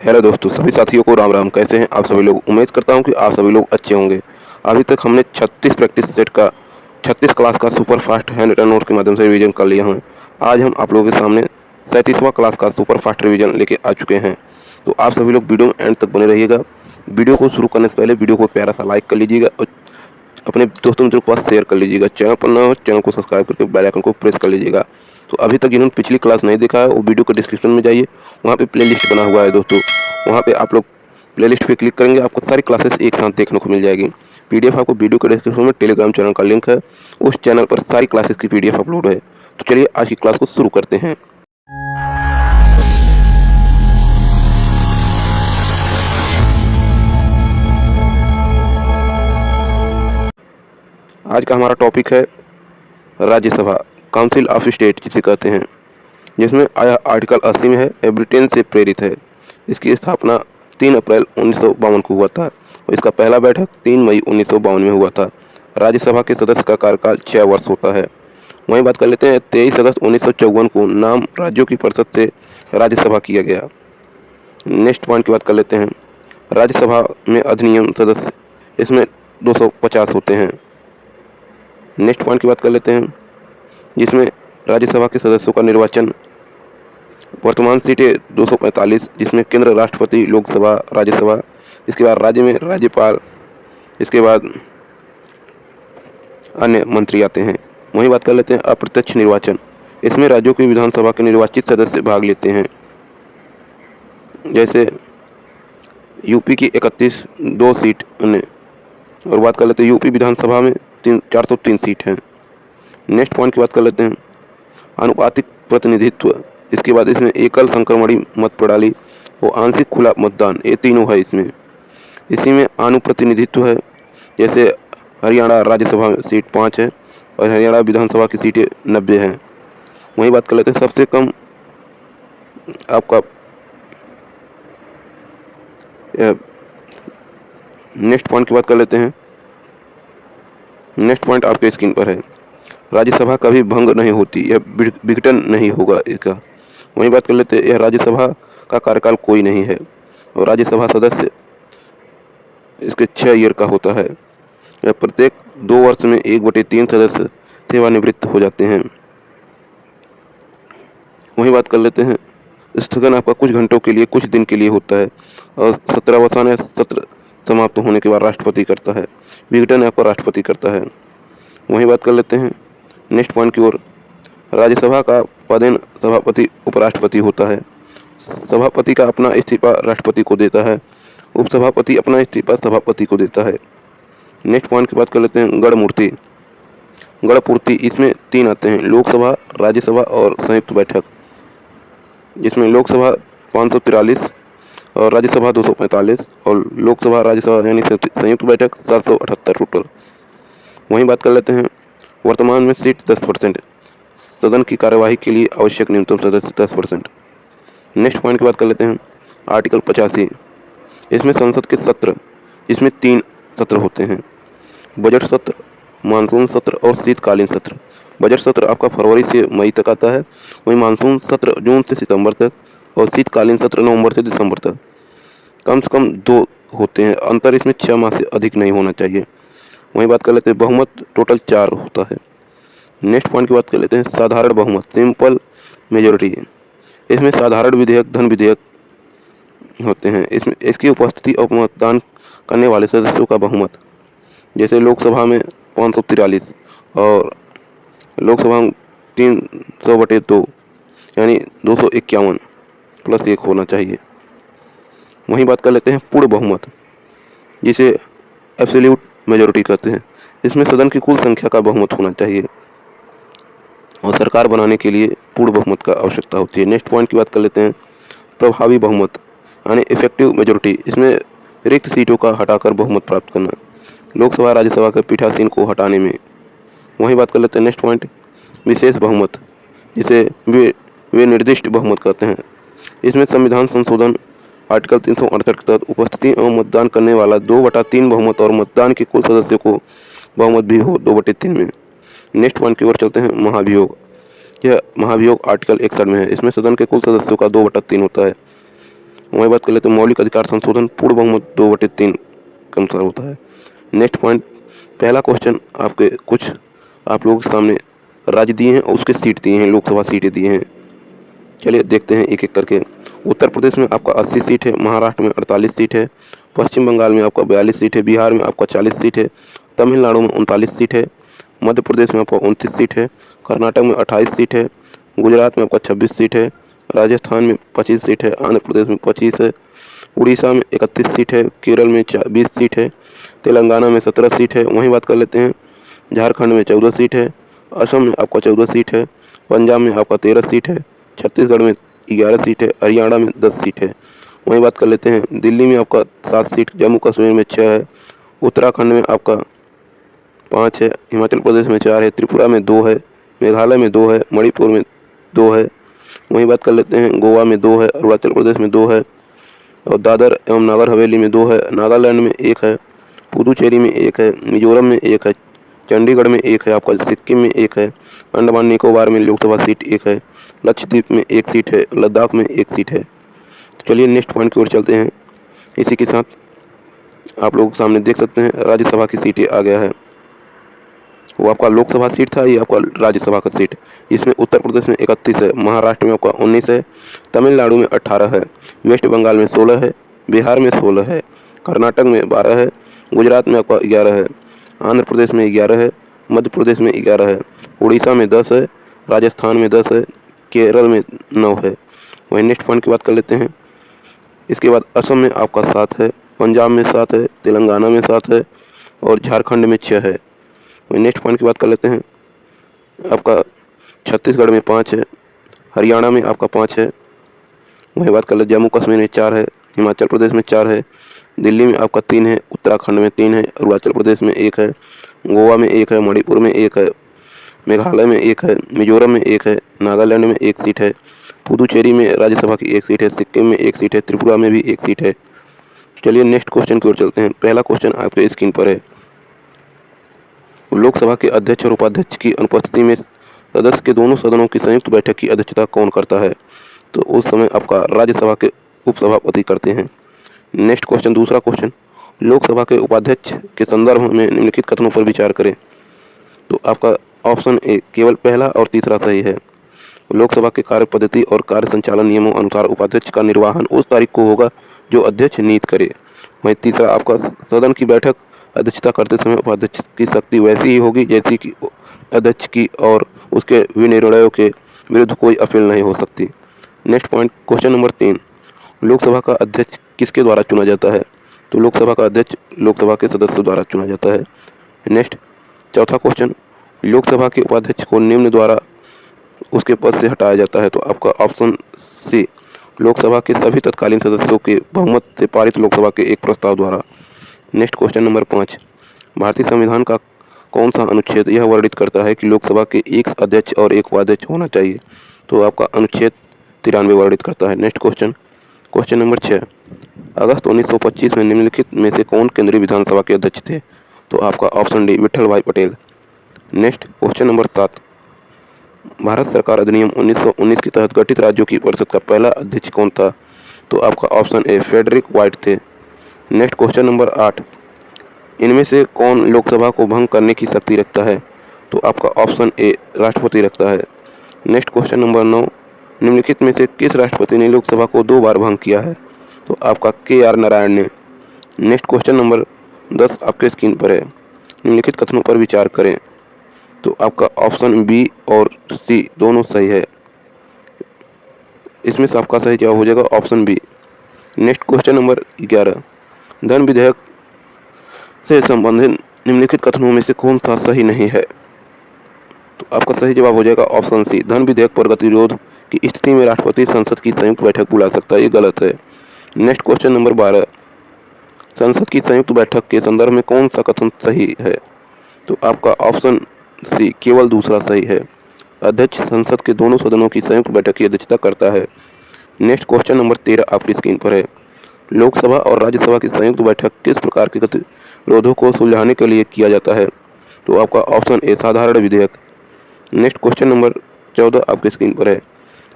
Hello दोस्तों, सभी साथियों को राम राम। कैसे हैं आप सभी लोग? उम्मीद करता हूं कि आप सभी लोग अच्छे होंगे। अभी तक हमने 36 प्रैक्टिस सेट का 36 क्लास का super fast handwritten note के माध्यम से रिवीजन कर लिया है। आज हम आप लोगों के सामने 37वां क्लास का सुपर फास्ट रिवीजन लेके आ चुके हैं। तो आप सभी लोग वीडियो में एंड तक बने रहिएगा। वीडियो को शुरू करने से पहले वीडियो को प्यारा सा लाइक कर लीजिएगा और अपने दोस्तों मित्रों के पास शेयर कर लीजिएगा। चैनल पर नया हो चैनल को सब्सक्राइब करके बेल आइकन को प्रेस कर लीजिएगा। तो अभी तक जिन्होंने पिछली क्लास नहीं देखा है वो वीडियो के डिस्क्रिप्शन में जाइए, वहाँ पे प्लेलिस्ट बना हुआ है दोस्तों। वहाँ पे आप लोग प्लेलिस्ट पे क्लिक करेंगे, आपको सारी क्लासेस एक साथ देखने को मिल जाएगी। पीडीएफ आपको वीडियो के डिस्क्रिप्शन में टेलीग्राम चैनल का लिंक है, उस चैनल पर सारी क्लासेस की पीडीएफ अपलोड है। तो चलिए आज की क्लास को शुरू करते हैं। आज का हमारा टॉपिक है राज्यसभा, काउंसिल ऑफ स्टेट जिसे कहते हैं, जिसमें आया आर्टिकल 80 में है, यह ब्रिटेन से प्रेरित है। इसकी स्थापना 3 अप्रैल 1952 को हुआ था और इसका पहला बैठक 3 मई 1952 में हुआ था। राज्यसभा के सदस्य का कार्यकाल 6 वर्ष होता है। वहीं बात कर लेते हैं 23 अगस्त 1954 को नाम राज्यों की परिषद से राज्यसभा किया गया। नेक्स्ट पॉइंट की बात कर लेते हैं। राज्यसभा में अधिनियम सदस्य इसमें 250 होते हैं। नेक्स्ट पॉइंट की बात कर लेते हैं, जिसमें राज्यसभा के सदस्यों का निर्वाचन, वर्तमान सीटें 245, जिसमें केंद्र राष्ट्रपति, लोकसभा, राज्यसभा, इसके बाद राज्य में राज्यपाल, इसके बाद अन्य मंत्री आते हैं। वहीं बात कर लेते हैं अप्रत्यक्ष निर्वाचन, इसमें राज्यों की विधानसभा के निर्वाचित सदस्य भाग लेते हैं। जैसे यूपी की 31 2 सीट अन्य। और बात कर लेते हैं यूपी विधानसभा में 403 सीट हैं। नेक्स्ट पॉइंट की बात कर लेते हैं आनुपातिक प्रतिनिधित्व, इसके बाद इसमें एकल संक्रमणी मत प्रणाली और आंशिक खुला मतदान, ये तीनों है इसमें। इसी में अनुप्रतिनिधित्व है, जैसे हरियाणा राज्यसभा में सीट 5 है और हरियाणा विधानसभा की सीटें 90 हैं। वहीं बात कर लेते हैं सबसे कम आपका नेक्स्ट पॉइंट की बात कर लेते हैं। नेक्स्ट पॉइंट आपके स्क्रीन पर है, राज्यसभा कभी भंग नहीं होती, यह विघटन नहीं होगा इसका। वहीं बात कर लेते हैं यह राज्यसभा का कार्यकाल कोई नहीं है और राज्यसभा सदस्य इसके 6 ईयर का होता है। यह प्रत्येक 2 वर्ष में 1/3 सदस्य सेवानिवृत्त हो जाते हैं। वहीं बात कर लेते हैं स्थगन आपका कुछ घंटों के लिए, कुछ दिन के लिए होता है और सत्रावसान या सत्र समाप्त होने के बाद राष्ट्रपति करता है। विघटन आपका राष्ट्रपति करता है। वहीं बात कर लेते हैं नेक्स्ट पॉइंट की ओर, राज्यसभा का पदेन सभापति उपराष्ट्रपति होता है। सभापति का अपना इस्तीफा राष्ट्रपति को देता है, उपसभापति अपना इस्तीफा सभापति को देता है। नेक्स्ट पॉइंट की बात कर लेते हैं गणपूर्ति। गणपूर्ति इसमें 3 आते हैं, लोकसभा, राज्यसभा और संयुक्त बैठक, जिसमें लोकसभा 543 और राज्यसभा 245 और लोकसभा राज्यसभा यानी संयुक्त बैठक 778 टोटल। वहीं बात कर लेते हैं वर्तमान में सीट 10%, सदन की कार्यवाही के लिए आवश्यक न्यूनतम सदस्य 10%। नेक्स्ट पॉइंट की बात कर लेते हैं आर्टिकल 85, इसमें संसद के सत्र, इसमें 3 सत्र होते हैं, बजट सत्र, मानसून सत्र और शीतकालीन सत्र। बजट सत्र आपका फरवरी से मई तक आता है, वहीं मानसून सत्र जून से सितंबर तक और शीतकालीन सत्र नवंबर से दिसंबर तक। कम से कम 2 होते हैं, अंतर इसमें 6 माह से अधिक नहीं होना चाहिए। वहीं बात कर लेते हैं बहुमत, टोटल 4 होता है। नेक्स्ट पॉइंट की बात कर लेते हैं साधारण बहुमत, सिंपल मेजोरिटी। इसमें साधारण विधेयक, धन विधेयक होते हैं। इसमें इसकी उपस्थिति और मतदान करने वाले सदस्यों का बहुमत, जैसे लोकसभा में 543 और लोकसभा में 300/2 यानी 251 + 1 होना चाहिए। वहीं बात कर लेते हैं पूर्ण बहुमत, जिसे एब्सोल्यूट मेजॉरिटी कहते हैं। इसमें सदन की कुल संख्या का बहुमत होना चाहिए और सरकार बनाने के लिए पूर्ण बहुमत का आवश्यकता होती है। नेक्स्ट पॉइंट की बात कर लेते हैं प्रभावी बहुमत यानी इफेक्टिव मेजॉरिटी, इसमें रिक्त सीटों का हटाकर बहुमत प्राप्त करना, लोकसभा राज्यसभा के पीठासीन को हटाने में। वहीं बात कर लेते हैं नेक्स्ट पॉइंट विशेष बहुमत, जिसे वे निर्दिष्ट बहुमत कहते हैं। इसमें संविधान संशोधन आर्टिकल 368 के तहत उपस्थिति एवं मतदान करने वाला 2/3 बहुमत और मतदान के कुल सदस्यों को बहुमत भी हो 2/3 में। नेक्स्ट पॉइंट की ओर चलते हैं महाभियोग। यह महाभियोग आर्टिकल 61 में है। इसमें सदन के कुल सदस्यों का 2/3 होता है वही बात कर लेते हैं मौलिक अधिकार संशोधन पूर्ण बहुमत 2/3 के अनुसार होता है। नेक्स्ट पॉइंट, पहला क्वेश्चन आपके कुछ आप लोगों के सामने राज्य दिए हैं और उसके सीट दिए हैं, लोकसभा सीटें दिए हैं। चलिए देखते हैं एक एक करके। उत्तर प्रदेश में आपका 80 सीट है, महाराष्ट्र में 48 सीट है, पश्चिम बंगाल में आपका 42 सीट है, बिहार में आपका 40 सीट है, तमिलनाडु में 39 सीट है, मध्य प्रदेश में आपका 29 सीट है, कर्नाटक में 28 सीट है, गुजरात में आपका 26 सीट है, राजस्थान में 25 सीट है, आंध्र प्रदेश में 25 है, उड़ीसा में 31 सीट है, केरल में 20 सीट है, तेलंगाना में 17 सीट है। वहीं बात कर लेते हैं झारखंड में 14 सीट है, असम में आपका 14 सीट है, पंजाब में आपका 13 सीट है, छत्तीसगढ़ में 11 सीट है, हरियाणा में 10 सीट है। वहीं बात कर लेते हैं दिल्ली में आपका 7 सीट, जम्मू कश्मीर में 6 है, उत्तराखंड में आपका 5 है, हिमाचल प्रदेश में 4 है, त्रिपुरा में 2 है, मेघालय में 2 है, मणिपुर में 2 है। वहीं बात कर लेते हैं गोवा में 2 है, अरुणाचल प्रदेश में 2 है, और दादर एवं नागर हवेली में 2 है, नागालैंड में 1 है, पुदुचेरी में 1 है, मिजोरम में 1 है, चंडीगढ़ में 1 है, आपका सिक्किम में 1 है, अंडमान निकोबार में लोकसभा सीट 1 है, लक्षद्वीप में 1 सीट है, लद्दाख में 1 सीट है। तो चलिए नेक्स्ट पॉइंट की ओर चलते हैं। इसी के साथ आप लोग सामने देख सकते हैं राज्यसभा की सीटें आ गया है। वो आपका लोकसभा सीट था, ये आपका राज्यसभा का सीट। इसमें उत्तर प्रदेश में 31 है, महाराष्ट्र में आपका 19 है, तमिलनाडु में 18 है, वेस्ट बंगाल में 16 है, बिहार में 16 है, कर्नाटक में 12 है, गुजरात में आपका 11 है, आंध्र प्रदेश में 11 है, मध्य प्रदेश में 11 है, उड़ीसा में 10 है, राजस्थान में 10 है, केरल में 9 है। वहीं नेक्स्ट पॉइंट की बात कर लेते हैं। इसके बाद असम में आपका 7 है, पंजाब में 7 है, तेलंगाना में 7 है और झारखंड में 6 है। वहीं नेक्स्ट पॉइंट की बात कर लेते हैं। आपका छत्तीसगढ़ में 5 है, हरियाणा में आपका 5 है। वहीं बात कर ले जम्मू कश्मीर में 4 है, हिमाचल प्रदेश में 4 है, दिल्ली में आपका 3 है, उत्तराखंड में 3 है, अरुणाचल प्रदेश में 1 है, गोवा में 1 है, मणिपुर में 1 है, मेघालय में 1 है, मिजोरम में 1 है, नागालैंड में 1 सीट है, पुदुचेरी में राज्यसभा की 1 सीट है, सिक्किम में 1 सीट है, त्रिपुरा में भी 1 सीट है। चलिए नेक्स्ट क्वेश्चन की ओर चलते हैं। पहला क्वेश्चन आपके स्क्रीन पर है। लोकसभा के अध्यक्ष और उपाध्यक्ष की अनुपस्थिति में सदस्य के दोनों सदनों की संयुक्त बैठक की अध्यक्षता कौन करता है? तो उस समय आपका राज्यसभा के उपसभापति करते हैं। नेक्स्ट क्वेश्चन, दूसरा क्वेश्चन, लोकसभा के उपाध्यक्ष के संदर्भ में निम्नलिखित कथनों पर विचार करें। तो आपका ऑप्शन ए केवल पहला और तीसरा सही है। लोकसभा के कार्य पद्धति और कार्य संचालन नियमों अनुसार उपाध्यक्ष का निर्वहन उस तारीख को होगा जो अध्यक्ष नियत करे। वहीं तीसरा आपका सदन की बैठक अध्यक्षता करते समय उपाध्यक्ष की शक्ति वैसी ही होगी जैसी कि अध्यक्ष की और उसके विनिर्णयों के विरुद्ध कोई अपील नहीं हो सकती। Next point, question number 3, Lok Sabha का अध्यक्ष किसके द्वारा चुना जाता है? तो लोकसभा का अध्यक्ष लोकसभा के सदस्य द्वारा चुना जाता है। नेक्स्ट चौथा क्वेश्चन, लोकसभा के उपाध्यक्ष को निम्न द्वारा उसके पद से हटाया जाता है। तो आपका ऑप्शन सी, लोकसभा के सभी तत्कालीन सदस्यों के बहुमत से पारित लोकसभा के एक प्रस्ताव द्वारा। नेक्स्ट क्वेश्चन नंबर 5, भारतीय संविधान का कौन सा अनुच्छेद यह वर्णित करता है कि लोकसभा के एक अध्यक्ष और एक उपाध्यक्ष होना चाहिए? तो आपका अनुच्छेद 93 वर्णित करता है। नेक्स्ट क्वेश्चन, क्वेश्चन नंबर 6, अगस्त 1925 में निम्नलिखित में से कौन केंद्रीय विधानसभा के अध्यक्ष थे? तो आपका ऑप्शन डी, विठल भाई Patel. Next question number 7, Bharat सरकार अधिनियम 1919 के तहत गठित राज्यों की परिषद का पहला अध्यक्ष कौन था? तो आपका ऑप्शन ए, फ्रेडरिक वाइट थे। नेक्स्ट क्वेश्चन नंबर 8, इनमें से कौन लोकसभा को भंग करने की शक्ति रखता है? तो आपका ऑप्शन ए, राष्ट्रपति रखता है। नेक्स्ट क्वेश्चन नंबर 9, निम्नलिखित में से किस राष्ट्रपति ने लोकसभा को 2 बार भंग किया है? तो आपका KR नारायण ने। नेक्स्ट क्वेश्चन नंबर 10 आपके स्क्रीन पर है। निम्नलिखित कथनों पर विचार करें। तो आपका ऑप्शन बी और सी दोनों सही है। इसमें से आपका सही जवाब हो जाएगा option B. Next question number 11, धन विधेयक से संबंधित निम्नलिखित कथनों में से कौन सा सही नहीं है? तो आपका सही जवाब हो जाएगा ऑप्शन सी, धन विधेयक पर गतिरोध की स्थिति में राष्ट्रपति संसद की संयुक्त बैठक बुला सकता है। ये गलत है। नेक्स्ट क्वेश्चन नंबर 12, संसद की संयुक्त बैठक के संदर्भ में कौन सा कथन सही है? तो आपका ऑप्शन सी, केवल दूसरा सही है। अध्यक्ष संसद के दोनों सदनों की संयुक्त बैठक की अध्यक्षता करता है। नेक्स्ट क्वेश्चन नंबर 13 आपकी स्क्रीन पर है। लोकसभा और राज्यसभा की संयुक्त बैठक किस प्रकार के गतिरोधों को सुलझाने के लिए किया जाता है? तो आपका ऑप्शन ए, साधारण विधेयक। नेक्स्ट क्वेश्चन नंबर 14 आपकी स्क्रीन पर है।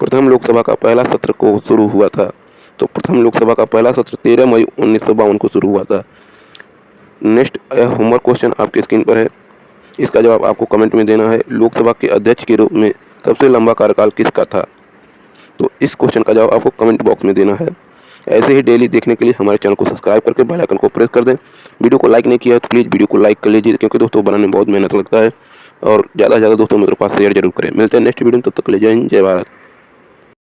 प्रथम लोकसभा का पहला सत्र को शुरू हुआ था। तो प्रथम लोकसभा का पहला सत्र 13 मई 1952 को शुरू हुआ था। नेक्स्ट होमवर्क क्वेश्चन आपकी स्क्रीन पर है, इसका जवाब आपको कमेंट में देना है। लोकसभा के अध्यक्ष के रूप में सबसे लंबा कार्यकाल किसका था? तो इस क्वेश्चन का जवाब आपको कमेंट बॉक्स में देना है। ऐसे ही डेली देखने के लिए हमारे चैनल को सब्सक्राइब करके बेल आइकन को प्रेस कर दें। वीडियो को लाइक नहीं किया तो प्लीज़ वीडियो को लाइक कर लीजिए, क्योंकि दोस्तों बनाने में बहुत मेहनत लगता है। और ज़्यादा से ज़्यादा दोस्तों मेरे पास शेयर जरूर करें। मिलते हैं नेक्स्ट वीडियो में, तब तक के लिए जय हिंद, जय भारत।